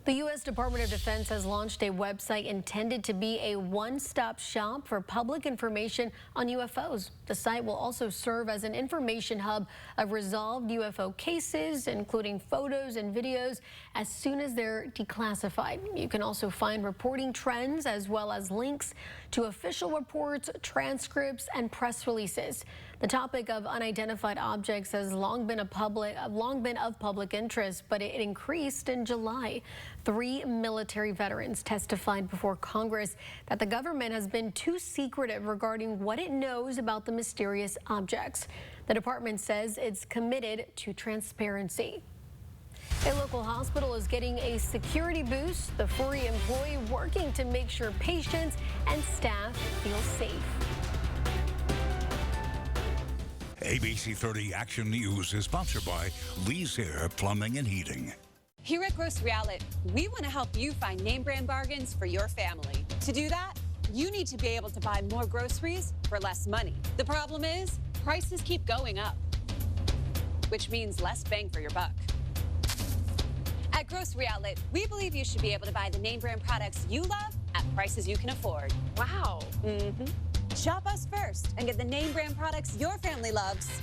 The U.S. Department of Defense has launched a website intended to be a one-stop shop for public information on UFOs. The site will also serve as an information hub of resolved UFO cases, including photos and videos, as soon as they're declassified. You can also find reporting trends as well as links to official reports, transcripts, and press releases. The topic of unidentified objects has long been of public interest, but it increased in July. 3 military veterans testified before Congress that the government has been too secretive regarding what it knows about the mysterious objects. The department says it's committed to transparency. A local hospital is getting a security boost. The furry employee working to make sure patients and staff feel safe. ABC 30 Action News is sponsored by Lee's Hair Plumbing and Heating. Here at Grocery Outlet, we want to help you find name brand bargains for your family. To do that, you need to be able to buy more groceries for less money. The problem is, prices keep going up, which means less bang for your buck. At Grocery Outlet, we believe you should be able to buy the name brand products you love at prices you can afford. Wow. Shop us first and get the name brand products your family loves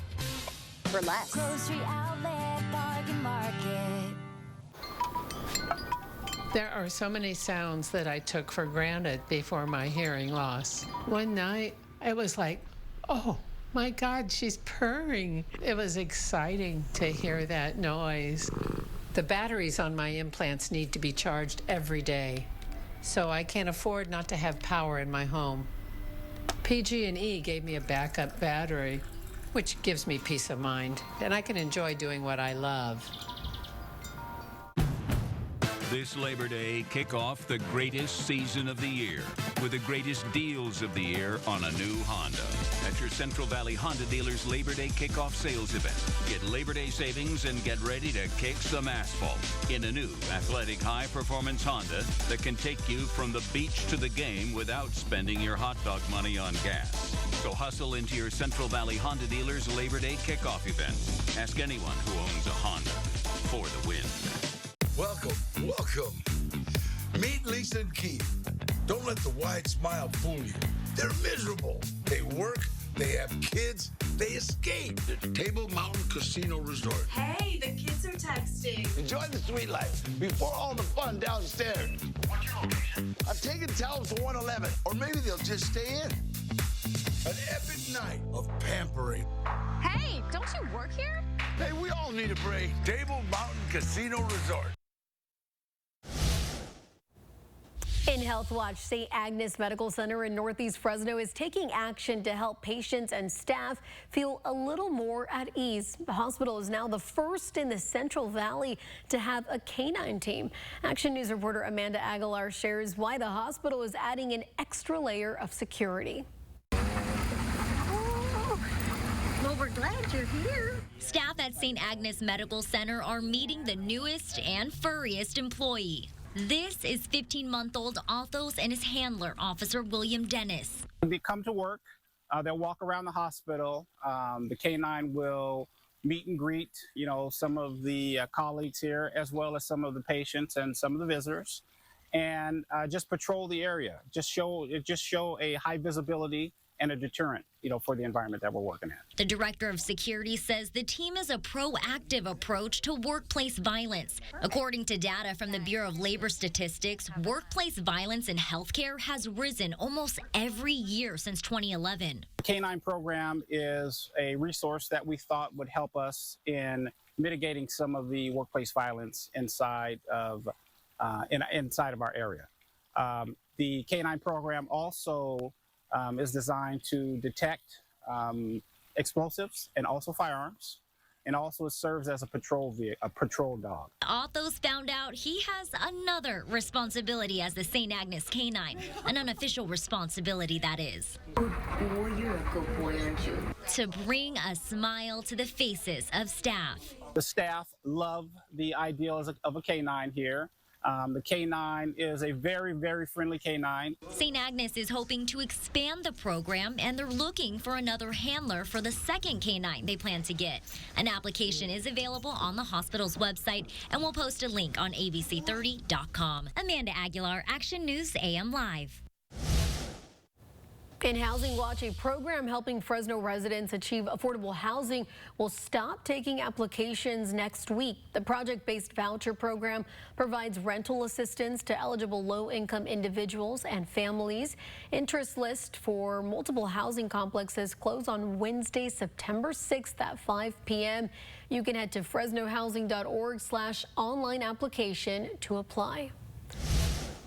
for less. Grocery Outlet Bargain Market. There are so many sounds that I took for granted before my hearing loss. One night, it was like, oh my God, she's purring. It was exciting to hear that noise. The batteries on my implants need to be charged every day, so I can't afford not to have power in my home. PG&E gave me a backup battery, which gives me peace of mind, and I can enjoy doing what I love. This Labor Day, kick off the greatest season of the year with the greatest deals of the year on a new Honda at your Central Valley Honda dealer's Labor Day kickoff sales event. Get Labor Day savings and get ready to kick some asphalt in a new athletic high-performance Honda that can take you from the beach to the game without spending your hot dog money on gas. So hustle into your Central Valley Honda dealer's Labor Day kickoff event. Ask anyone who owns a Honda for the win. Welcome. Meet Lisa and Keith. Don't let the wide smile fool you. They're miserable. They work, they have kids, they escape. The Table Mountain Casino Resort. Hey, the kids are texting. Enjoy the sweet life before all the fun downstairs. What's your location? I'm taking towels to 111, or maybe they'll just stay in. An epic night of pampering. Hey, don't you work here? Hey, we all need a break. Table Mountain Casino Resort. In Health Watch, St. Agnes Medical Center in Northeast Fresno is taking action to help patients and staff feel a little more at ease. The hospital is now the first in the Central Valley to have a canine team. Action News reporter Amanda Aguilar shares why the hospital is adding an extra layer of security. Well, we're glad you're here. Staff at St. Agnes Medical Center are meeting the newest and furriest employee. This is 15-month-old Athos and his handler, Officer William Dennis. When they come to work, they'll walk around the hospital. The canine will meet and greet, some of the colleagues here, as well as some of the patients and some of the visitors, and just patrol the area. Just show a high visibility and a deterrent, for the environment that we're working at. The director of security says the team is a proactive approach to workplace violence. According to data from the Bureau of Labor Statistics, workplace violence in healthcare has risen almost every year since 2011. The K9 program is a resource that we thought would help us in mitigating some of the workplace violence inside of our area. The K9 program also is designed to detect explosives and also firearms, and also serves as a patrol dog. Athos found out he has another responsibility as the St. Agnes canine, an unofficial responsibility, that is. Boy, you're a good boy, aren't you? To bring a smile to the faces of staff. The staff love the ideal of a canine here. The canine is a very, very friendly canine. St. Agnes is hoping to expand the program, and they're looking for another handler for the second canine they plan to get. An application is available on the hospital's website, and we'll post a link on abc30.com. Amanda Aguilar, Action News AM Live. In Housing Watch, a program helping Fresno residents achieve affordable housing will stop taking applications next week. The project-based voucher program provides rental assistance to eligible low-income individuals and families. Interest list for multiple housing complexes close on Wednesday, September 6th at 5 p.m. You can head to fresnohousing.org/online application to apply.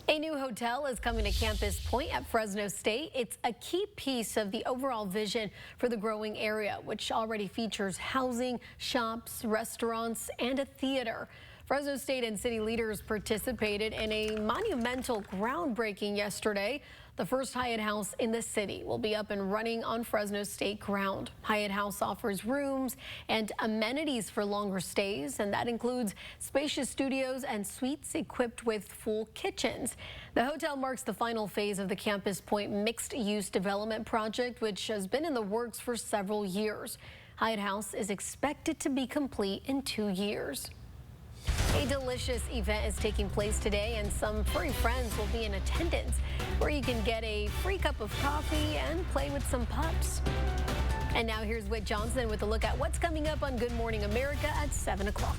A new hotel is coming to Campus Point at Fresno State. It's a key piece of the overall vision for the growing area, which already features housing, shops, restaurants, and a theater. Fresno State and city leaders participated in a monumental groundbreaking yesterday. The first Hyatt House in the city will be up and running on Fresno State ground. Hyatt House offers rooms and amenities for longer stays, and that includes spacious studios and suites equipped with full kitchens. The hotel marks the final phase of the Campus Point mixed-use development project, which has been in the works for several years. Hyatt House is expected to be complete in 2 years. A delicious event is taking place today, and some furry friends will be in attendance, where you can get a free cup of coffee and play with some pups. And now here's Whit Johnson with a look at what's coming up on Good Morning America at 7 o'clock.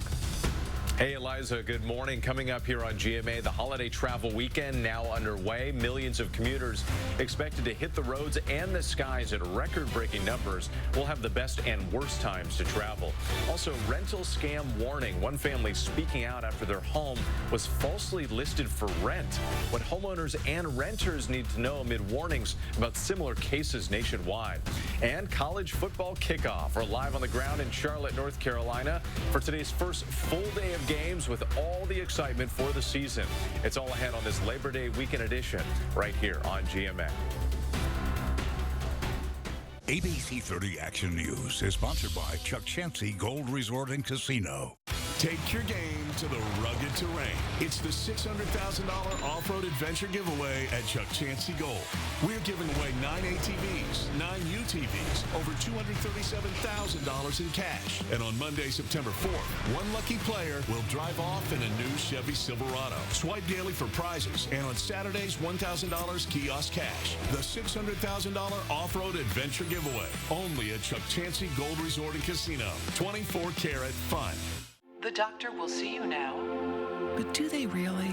Hey, Eliza, good morning. Coming up here on GMA, the holiday travel weekend now underway. Millions of commuters expected to hit the roads and the skies at record-breaking numbers. We'll have the best and worst times to travel. Also, rental scam warning. One family speaking out after their home was falsely listed for rent. What homeowners and renters need to know amid warnings about similar cases nationwide. And college football kickoff. We're live on the ground in Charlotte, North Carolina for today's first full day of games with all the excitement for the season. It's all ahead on this Labor Day weekend edition right here on GMA. ABC 30 Action News is sponsored by Chuck Chansey Gold Resort and Casino. Take your game to the rugged terrain. It's the $600,000 off-road adventure giveaway at Chuck Chansey Gold. We're giving away 9 ATVs, 9 UTVs, over $237,000 in cash. And on Monday, September 4th, one lucky player will drive off in a new Chevy Silverado. Swipe daily for prizes, and on Saturdays, $1,000 kiosk cash. The $600,000 off-road adventure giveaway, only at Chuck Chansey Gold Resort and Casino. 24-karat fun. The doctor will see you now. But do they really?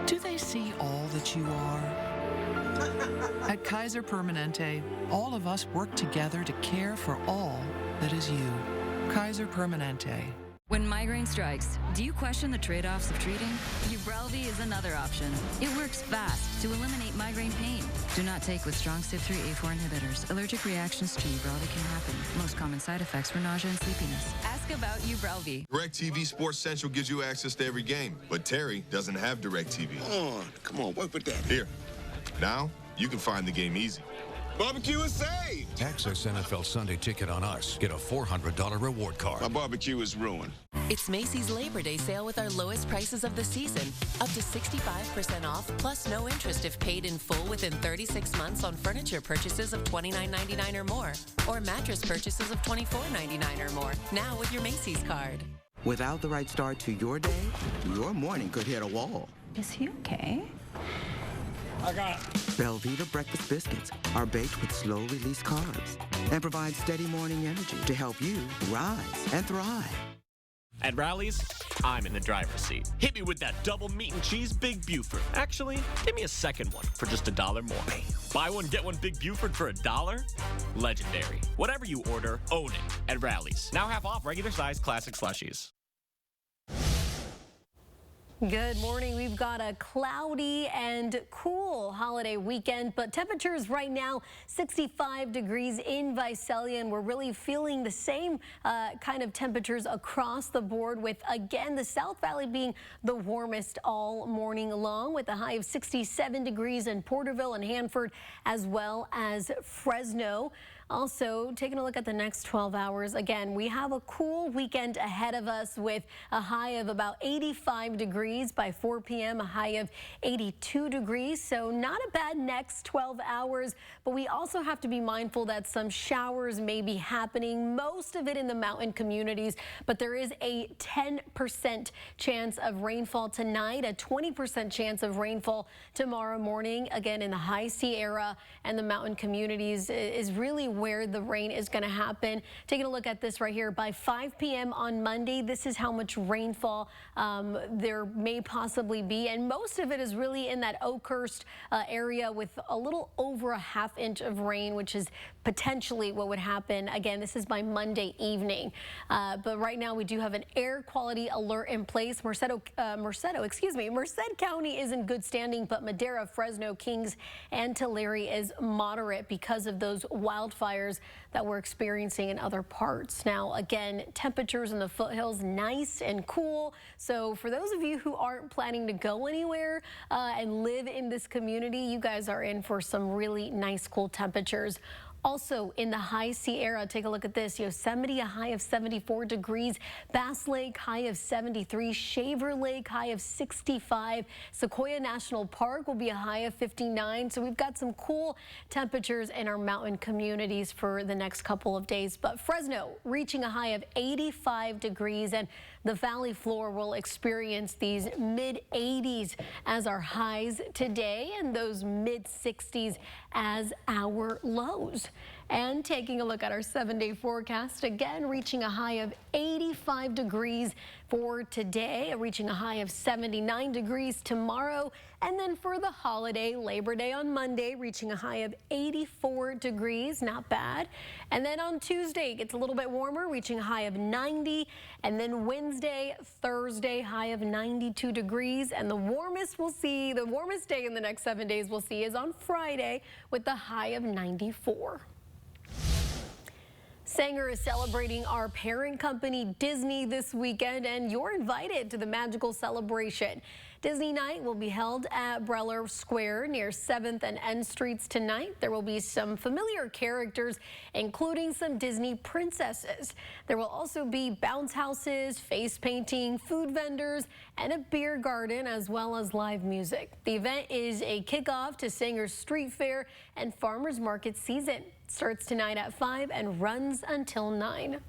Do they see all that you are? At Kaiser Permanente, all of us work together to care for all that is you. Kaiser Permanente. When migraine strikes, do you question the trade-offs of treating? Ubrelvy is another option. It works fast to eliminate migraine pain. Do not take with strong CYP3A4 inhibitors. Allergic reactions to Ubrelvy can happen. Most common side effects were nausea and sleepiness. Ask about Ubrelvy. DirecTV Sports Central gives you access to every game, but Terry doesn't have DirecTV. Come on, work with that. Here. Now, you can find the game easy. Barbecue is saved. Access NFL Sunday ticket on us. Get a $400 reward card. My barbecue is ruined. It's Macy's Labor Day sale with our lowest prices of the season. Up to 65% off, plus no interest if paid in full within 36 months on furniture purchases of $29.99 or more, or mattress purchases of $24.99 or more. Now with your Macy's card. Without the right start to your day, your morning could hit a wall. Is he okay? I got it. Belvita breakfast biscuits are baked with slow-release carbs and provide steady morning energy to help you rise and thrive. At Rally's, I'm in the driver's seat. Hit me with that double meat and cheese Big Buford. Actually, give me a second one for just $1 more. Buy one, get one Big Buford for $1? Legendary. Whatever you order, own it at Rally's. Now half off regular size classic slushies. Good morning. We've got a cloudy and cool holiday weekend, but temperatures right now 65 degrees in Visalia, and we're really feeling the same kind of temperatures across the board, with again the South Valley being the warmest all morning long, with a high of 67 degrees in Porterville and Hanford, as well as Fresno. Also, taking a look at the next 12 hours, again, we have a cool weekend ahead of us with a high of about 85 degrees by 4 p.m., a high of 82 degrees. So not a bad next 12 hours, but we also have to be mindful that some showers may be happening, most of it in the mountain communities, but there is a 10% chance of rainfall tonight, a 20% chance of rainfall tomorrow morning. Again, in the high Sierra and the mountain communities is really where the rain is going to happen. Taking a look at this right here, by 5 p.m. on Monday, this is how much rainfall there may possibly be, and most of it is really in that Oakhurst area with a little over a ½ inch of rain, which is potentially what would happen. Again, this is by Monday evening, but right now we do have an air quality alert in place. Merced County is in good standing, but Madera, Fresno, Kings, and Tulare is moderate because of those wildfires that we're experiencing in other parts. Now, again, temperatures in the foothills nice and cool. So for those of you who aren't planning to go anywhere and live in this community, you guys are in for some really nice, cool temperatures. Also in the high Sierra, take a look at this. Yosemite, a high of 74 degrees. Bass Lake, high of 73. Shaver Lake, high of 65. Sequoia National Park will be a high of 59. So we've got some cool temperatures in our mountain communities for the next couple of days. But Fresno reaching a high of 85 degrees, and the valley floor will experience these mid-80s as our highs today and those mid-60s as our lows. And taking a look at our 7-day forecast, again reaching a high of 85 degrees for today, reaching a high of 79 degrees tomorrow, and then for the holiday, Labor Day on Monday, reaching a high of 84 degrees, not bad. And then on Tuesday, it gets a little bit warmer, reaching a high of 90, and then Wednesday, Thursday, high of 92 degrees, and the warmest day in the next 7 days we'll see is on Friday with the high of 94. Sanger is celebrating our parent company, Disney, this weekend, and you're invited to the magical celebration. Disney Night will be held at Breller Square near 7th and N Streets tonight. There will be some familiar characters, including some Disney princesses. There will also be bounce houses, face painting, food vendors, and a beer garden, as well as live music. The event is a kickoff to Sanger's Street Fair and Farmers Market season. It starts tonight at 5 and runs until 9.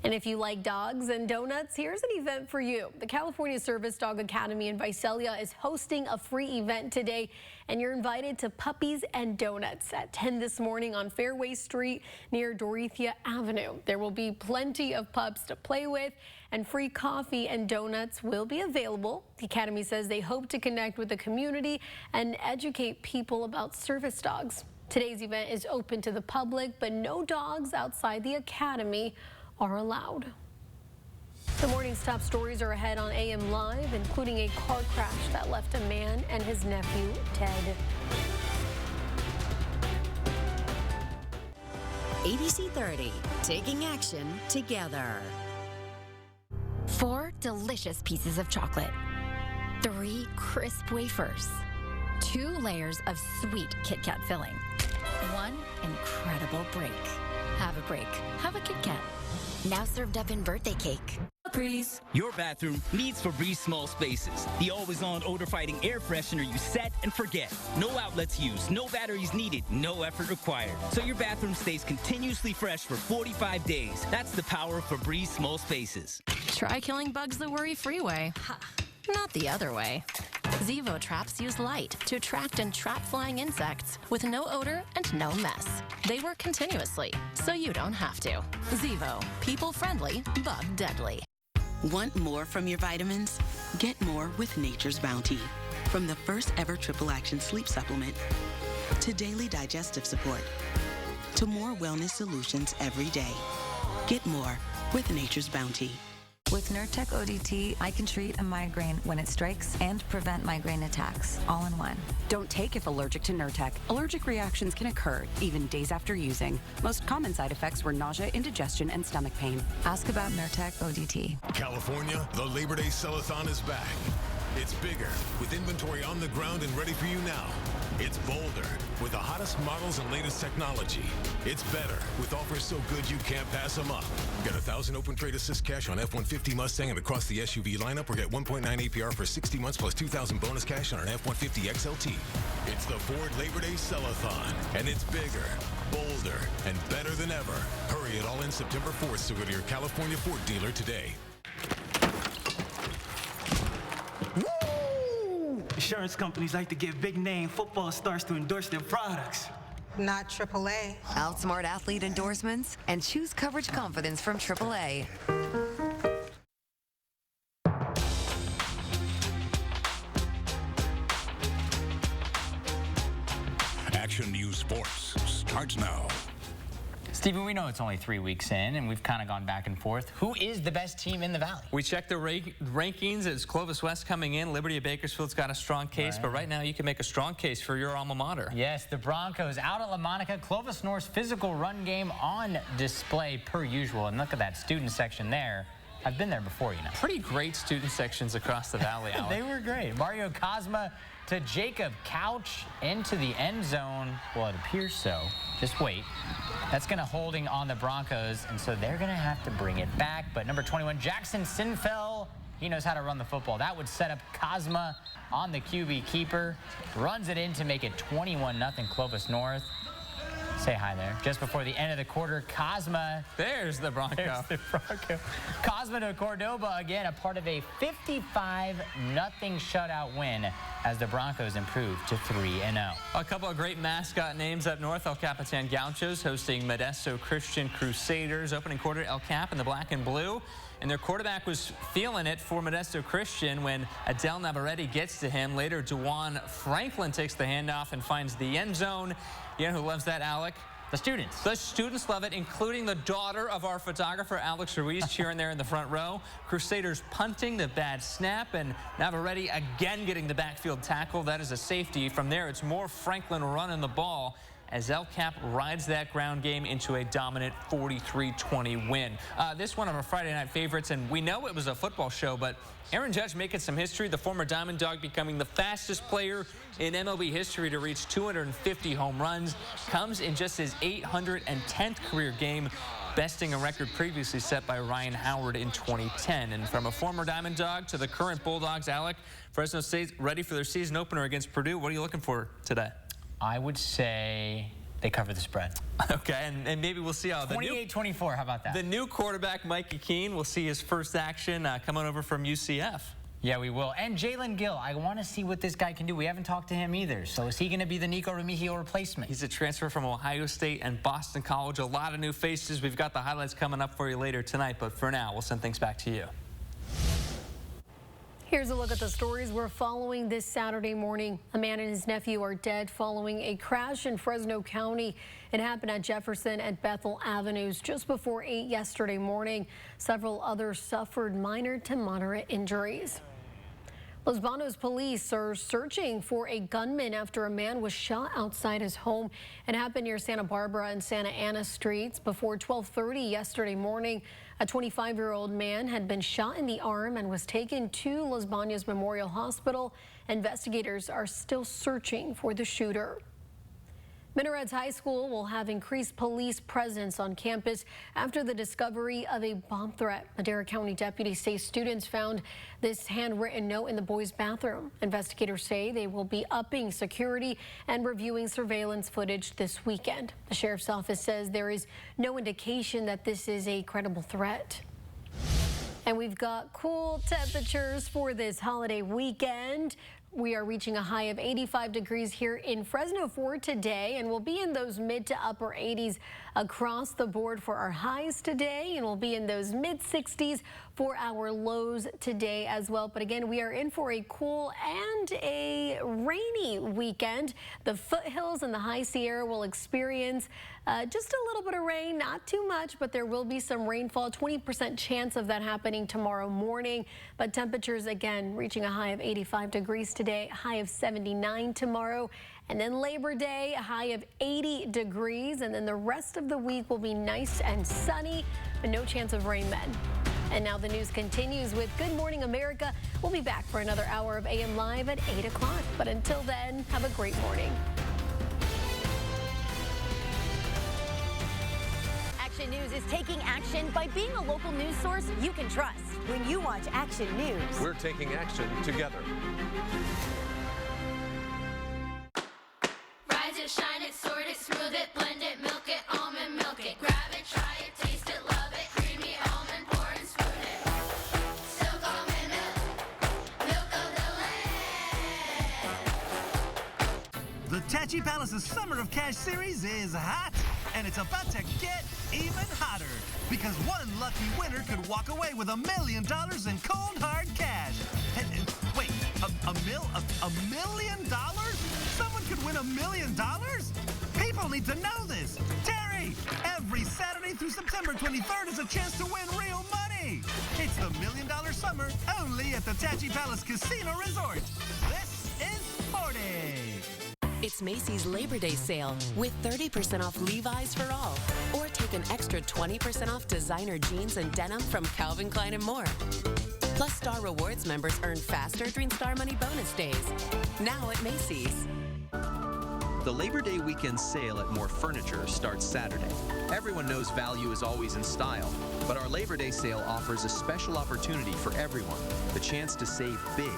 And if you like dogs and donuts, here's an event for you. The California Service Dog Academy in Visalia is hosting a free event today, and you're invited to Puppies and Donuts at 10 this morning on Fairway Street near Dorothea Avenue. There will be plenty of pups to play with, and free coffee and donuts will be available. The Academy says they hope to connect with the community and educate people about service dogs. Today's event is open to the public, but no dogs outside the Academy are allowed. The morning's top stories are ahead on AM Live, including a car crash that left a man and his nephew dead. ABC 30, taking action together. 4 delicious pieces of chocolate. 3 crisp wafers. 2 layers of sweet Kit Kat filling. 1 incredible break. Have a break. Have a Kit Kat. Now served up in birthday cake. Breeze. Your bathroom needs Febreze Small Spaces. The always-on odor-fighting air freshener you set and forget. No outlets used, no batteries needed, no effort required. So your bathroom stays continuously fresh for 45 days. That's the power of Febreze Small Spaces. Try killing bugs the worry-free way. Not the other way. Zevo traps use light to attract and trap flying insects with no odor and no mess. They work continuously, so you don't have to. Zevo, people-friendly, bug-deadly. Want more from your vitamins? Get more with Nature's Bounty. From the first ever triple action sleep supplement to daily digestive support to more wellness solutions every day. Get more with Nature's Bounty. With Nurtec ODT, I can treat a migraine when it strikes and prevent migraine attacks, all in one. Don't take if allergic to Nurtec. Allergic reactions can occur, even days after using. Most common side effects were nausea, indigestion, and stomach pain. Ask about Nurtec ODT. California, the Labor Day Sell-a-thon is back. It's bigger, with inventory on the ground and ready for you now. It's bolder, with the hottest models and latest technology. It's better, with offers so good you can't pass them up. Get 1,000 open trade assist cash on F-150 Mustang and across the SUV lineup, or get 1.9 APR for 60 months plus 2,000 bonus cash on an F-150 XLT. It's the Ford Labor Day Sell-a-thon, and it's bigger, bolder, and better than ever. Hurry it all in September 4th, so go to your California Ford dealer today. Insurance companies like to get big-name football stars to endorse their products. Not AAA. Outsmart athlete endorsements and choose coverage confidence from AAA. Action News Sports starts now. Stephen, we know it's only 3 weeks in, and we've kind of gone back and forth. Who is the best team in the Valley? We checked the rankings. It's Clovis West coming in. Liberty of Bakersfield's got a strong case, but right now you can make a strong case for your alma mater. Yes, the Broncos out at La Monica. Clovis North's physical run game on display per usual. And look at that student section there. I've been there before, you know. Pretty great student sections across the Valley, Alec. They were great. Mario Cosma to Jacob Couch into the end zone. Well, it appears so. Just wait. That's going to holding on the Broncos, and so they're going to have to bring it back. But number 21, Jackson Sinfel, he knows how to run the football. That would set up Cosma on the QB keeper. Runs it in to make it 21-0 Clovis North. Say hi there. Just before the end of the quarter, Cosma. There's the Bronco. There's the Bronco. Cosma to Cordoba, again, a part of a 55-0 shutout win as the Broncos improve to 3-0. A couple of great mascot names up north. El Capitan Gauchos hosting Modesto Christian Crusaders. Opening quarter, El Cap in the black and blue. And their quarterback was feeling it for Modesto Christian when Adele Navarrete gets to him. Later, DeJuan Franklin takes the handoff and finds the end zone. You know who loves that, Alec? The students. The students love it, including the daughter of our photographer, Alex Ruiz, cheering there in the front row. Crusaders punting the bad snap, and Navarrete again getting the backfield tackle. That is a safety. From there, it's more Franklin running the ball as El Cap rides that ground game into a dominant 43-20 win. This one of our Friday night favorites, and we know it was a football show, but Aaron Judge making some history, the former Diamond Dog becoming the fastest player in MLB history to reach 250 home runs, comes in just his 810th career game, besting a record previously set by Ryan Howard in 2010. And from a former Diamond Dog to the current Bulldogs, Alec, Fresno State ready for their season opener against Purdue. What are you looking for today? I would say they cover the spread. Okay, and maybe we'll see how 28-24, how about that? The new quarterback, Mikey Keene, will see his first action coming over from UCF. Yeah, we will. And Jalen Gill, I want to see what this guy can do. We haven't talked to him either. So is he going to be the Nico Remigio replacement? He's a transfer from Ohio State and Boston College. A lot of new faces. We've got the highlights coming up for you later tonight. But for now, we'll send things back to you. Here's a look at the stories we're following this Saturday morning. A man and his nephew are dead following a crash in Fresno County. It happened at Jefferson and Bethel Avenues just before 8 yesterday morning. Several others suffered minor to moderate injuries. Los Banos police are searching for a gunman after a man was shot outside his home. It happened near Santa Barbara and Santa Ana streets before 12:30 yesterday morning. A 25-year-old man had been shot in the arm and was taken to Los Banos Memorial Hospital. Investigators are still searching for the shooter. Minarets High School will have increased police presence on campus after the discovery of a bomb threat. Madera County deputies say students found this handwritten note in the boys' bathroom. Investigators say they will be upping security and reviewing surveillance footage this weekend. The sheriff's office says there is no indication that this is a credible threat. And we've got cool temperatures for this holiday weekend. We are reaching a high of 85 degrees here in Fresno for today, and we'll be in those mid to upper 80s across the board for our highs today, and we'll be in those mid 60s for our lows today as well. But again, we are in for a cool and a rainy weekend. The foothills and the high Sierra will experience just a little bit of rain, not too much, but there will be some rainfall. 20% chance of that happening tomorrow morning. But temperatures again reaching a high of 85 degrees today, high of 79 tomorrow. And then Labor Day, a high of 80 degrees. And then the rest of the week will be nice and sunny, but no chance of rain then. And now the news continues with Good Morning America. We'll be back for another hour of AM Live at 8 o'clock. But until then, have a great morning. Action News is taking action by being a local news source you can trust. When you watch Action News, we're taking action together. Rise it, shine it, sort it, smooth it, blend it, milk it, almond milk it. Grab it, try it, taste it, love it. Creamy almond, pour and spoon it. Silk almond milk, milk of the land. The Tachi Palace's Summer of Cash series is hot, and it's about to get even hotter because one lucky winner could walk away with $1 million in cold hard cash. Wait, a million dollars? Someone could win $1 million? People need to know this. Terry, every Saturday through September 23rd is a chance to win real money. It's the $1 Million Summer only at the Tachi Palace Casino Resort. This is 40. It's Macy's Labor Day sale with 30% off Levi's for all. Or take an extra 20% off designer jeans and denim from Calvin Klein and more. Plus, Star Rewards members earn faster during Star Money bonus days. Now at Macy's. The Labor Day weekend sale at More Furniture starts Saturday. Everyone knows value is always in style, but our Labor Day sale offers a special opportunity for everyone, the chance to save big.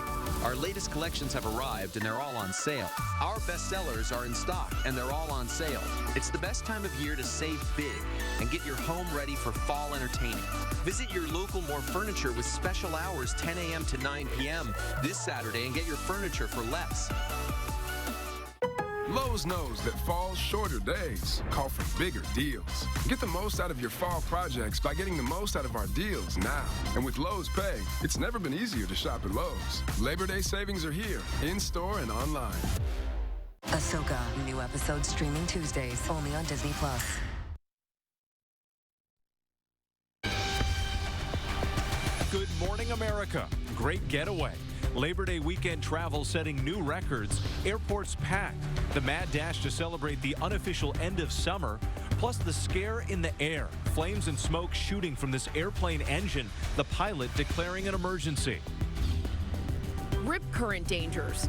Our latest collections have arrived and they're all on sale. Our best sellers are in stock and they're all on sale. It's the best time of year to save big and get your home ready for fall entertaining. Visit your local More Furniture with special hours 10 a.m. to 9 p.m. this Saturday and get your furniture for less. Lowe's knows that fall's shorter days call for bigger deals. Get the most out of your fall projects by getting the most out of our deals now. And with Lowe's Pay, it's never been easier to shop at Lowe's. Labor Day savings are here, in-store and online. Ahsoka, new episodes streaming Tuesdays, only on Disney+. Good morning, America. Great getaway. Labor Day weekend travel setting new records. Airports packed. The mad dash to celebrate the unofficial end of summer. Plus the scare in the air. Flames and smoke shooting from this airplane engine. The pilot declaring an emergency. Rip current dangers.